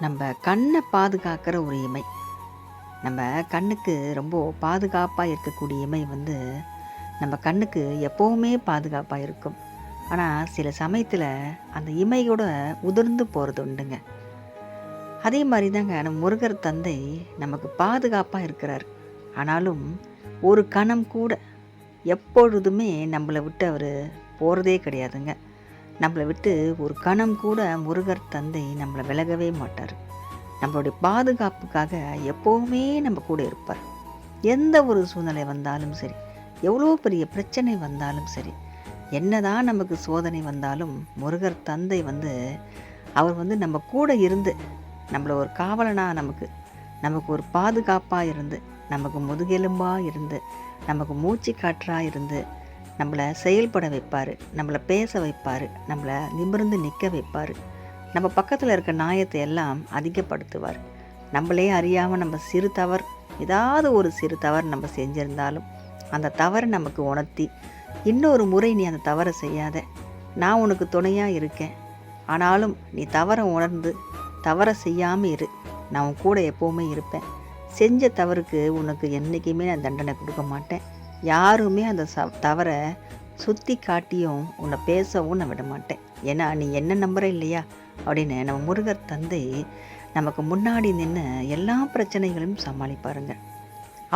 நம்ம கண்ணை பாதுகாக்கிற ஒரு இமை. நம்ம கண்ணுக்கு ரொம்ப பாதுகாப்பாக இருக்கக்கூடிய இமை வந்து நம்ம கண்ணுக்கு எப்போவுமே பாதுகாப்பாக இருக்கும். ஆனால் சில சமயத்தில் அந்த இமை கூட உதிர்ந்து போகிறது உண்டுங்க. அதே மாதிரி தாங்க நம்ம முருகர் தந்தை நமக்கு பாதுகாப்பாக இருக்கிறார். ஆனாலும் ஒரு கணம் கூட எப்பொழுதுமே நம்மளை விட்டு அவர் போகிறதே கிடையாதுங்க. நம்மளை விட்டு ஒரு கணம் கூட முருகர் தந்தை நம்மளை விலகவே மாட்டார். நம்மளுடைய பாதுகாப்புக்காக எப்போவுமே நம்ம கூட இருப்பார். எந்த ஒரு சூழ்நிலை வந்தாலும் சரி, எவ்வளோ பெரிய பிரச்சனை வந்தாலும் சரி, என்னதான் நமக்கு சோதனை வந்தாலும் முருகர் தந்தை அவர் நம்ம கூட இருந்து நம்மளை ஒரு காவலனாக நமக்கு ஒரு பாதுகாப்பாக இருந்து, நமக்கு முதுகெலும்பாக இருந்து, நமக்கு மூச்சு காற்றாக இருந்து நம்மளை செயல்பட வைப்பார், நம்மளை பேச வைப்பார், நம்மளை நிமிர்ந்து நிற்க வைப்பார். நம்ம பக்கத்தில் இருக்க நியாயத்தை எல்லாம் அதிகப்படுத்துவார். நம்மளே அறியாமல் நம்ம ஏதாவது ஒரு சிறு தவறு நம்ம செஞ்சுருந்தாலும் அந்த தவறை நமக்கு உணர்த்தி, இன்னொரு முறை நீ அந்த தவறை செய்யாத, நான் உனக்கு துணையாக இருக்கேன், ஆனாலும் நீ தவறை உணர்ந்து தவறை செய்யாமல் இரு, நான் உன் கூட எப்போவுமே இருப்பேன், செஞ்ச தவறுக்கு உனக்கு என்றைக்குமே நான் தண்டனை கொடுக்க மாட்டேன், யாருமே அந்த தவறை சுற்றி காட்டியும் உன்னை பேசவும் நான் விட மாட்டேன், ஏன்னா நீ என்ன நம்புற இல்லையா அப்படின்னு நம்ம முருகர் தந்தை நமக்கு முன்னாடி நின்று எல்லா பிரச்சனைகளையும் சமாளிப்பாருங்க.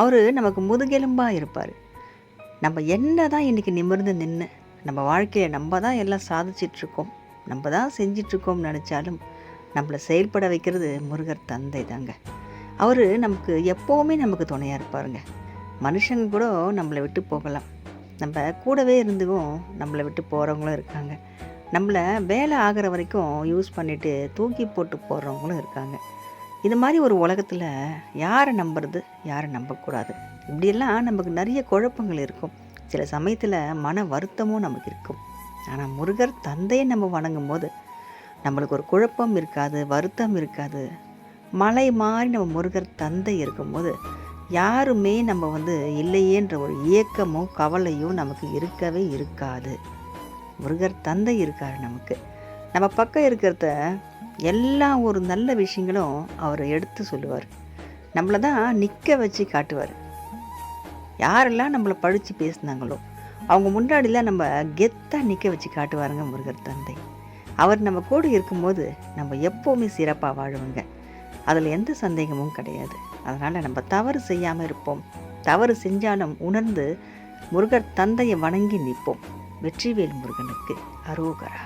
அவர் நமக்கு முதுகெலும்பாக இருப்பார். நம்ம என்ன தான் இன்றைக்கி நிமிர்ந்து நின்று நம்ம வாழ்க்கையை நம்ம தான் எல்லாம் சாதிச்சிட்ருக்கோம், நம்ம தான் செஞ்சிட்ருக்கோம்னு நினச்சாலும் நம்மளை செயல்பட வைக்கிறது முருகர் தந்தை தாங்க. அவர் நமக்கு எப்போவுமே நமக்கு துணையாக இருப்பாருங்க. மனுஷங்க கூட நம்மளை விட்டு போகலாம், நம்ம கூடவே இருந்துக்கும் நம்மளை விட்டு போகிறவங்களும் இருக்காங்க, நம்மளை வேலை ஆகிற வரைக்கும் யூஸ் பண்ணிவிட்டு தூக்கி போட்டு போடுறவங்களும் இருக்காங்க. இது மாதிரி ஒரு உலகத்தில் யாரை நம்புறது, யாரை நம்பக்கூடாது, இப்படியெல்லாம் நமக்கு நிறைய குழப்பங்கள் இருக்கும். சில சமயத்தில் மன வருத்தமும் நமக்கு இருக்கும். ஆனால் முருகர் தந்தையை நம்ம வணங்கும் போது நம்மளுக்கு ஒரு குழப்பம் இருக்காது, வருத்தம் இருக்காது. மலை மாதிரி நம்ம முருகர் தந்தை இருக்கும்போது யாருமே நம்ம இல்லையேன்ற ஒரு ஏக்கமும் கவலையும் நமக்கு இருக்கவே இருக்காது. முருகர் தந்தை இருக்கார் நமக்கு. நம்ம பக்கம் இருக்கிறத எல்லா ஒரு நல்ல விஷயங்களும் அவர் எடுத்து சொல்லுவார், நம்மளை தான் நிற்க வச்சு காட்டுவார். யாரெல்லாம் நம்மளை பழித்து பேசினாங்களோ அவங்க முன்னாடிலாம் நம்ம கெத்தாக நிற்க வச்சு காட்டுவாருங்க முருகர் தந்தை. அவர் நம்ம கூட இருக்கும்போது நம்ம எப்போவுமே சிறப்பாக வாழுவோங்க, அதில் எந்த சந்தேகமும் கிடையாது. அதனால் நம்ம தவறு செய்யாமல் இருப்போம், தவறு செஞ்சாலும் உணர்ந்து முருகர் தந்தையை வணங்கி நிற்போம். வெற்றிவேல் முருகனுக்கு அரோகரா.